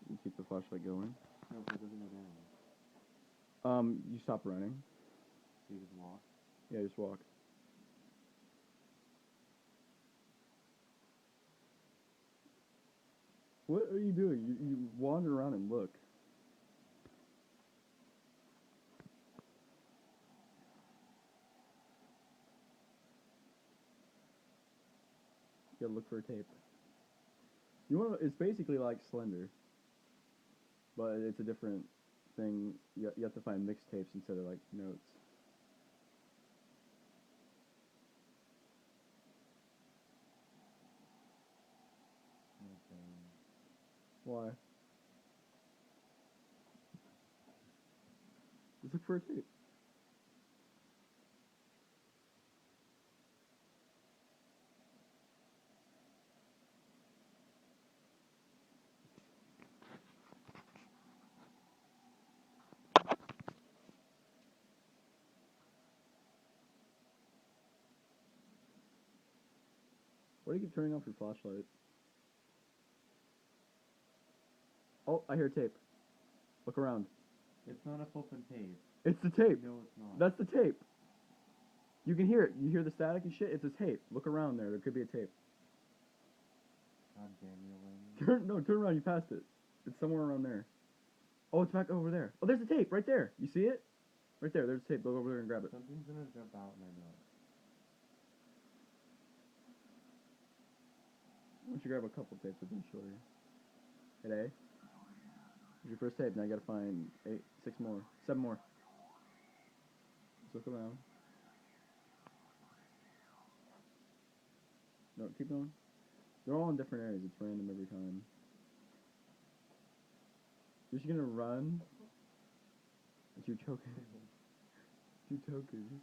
You keep the flashlight going. No, but it doesn't go down. You stop running. You just walk. Yeah, just walk. What are you doing? You wander around and look. You gotta look for a tape. You want? It's basically like Slender, but it's a different thing. You have to find mixtapes instead of like notes. Okay. Why? Just look for a tape. Why do you keep turning off your flashlight? Oh, I hear tape. Look around. It's not a flippin' tape. It's the tape. No, it's not. That's the tape. You can hear it. You hear the static and shit? It's a tape. Look around there. There could be a tape. God damn you, Lynn. Turn around. You passed it. It's somewhere around there. Oh, it's back over there. Oh, there's a tape right there. You see it? Right there. There's a tape. Go over there and grab it. Something's gonna jump out and I know it. Why don't you grab a couple tapes eventually? Hit A. Here's your first tape. Now you gotta find 6 more. 7 more. Just look around. No, keep going. They're all in different areas. It's random every time. You're just gonna run. It's you choking. It's you choking.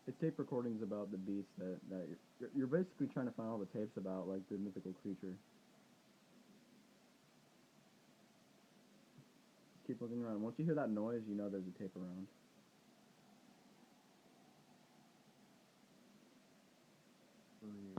It's tape recordings about the beast that you're basically trying to find all the tapes about like the mythical creature. Just keep looking around. Once you hear that noise, you know there's a tape around. For you.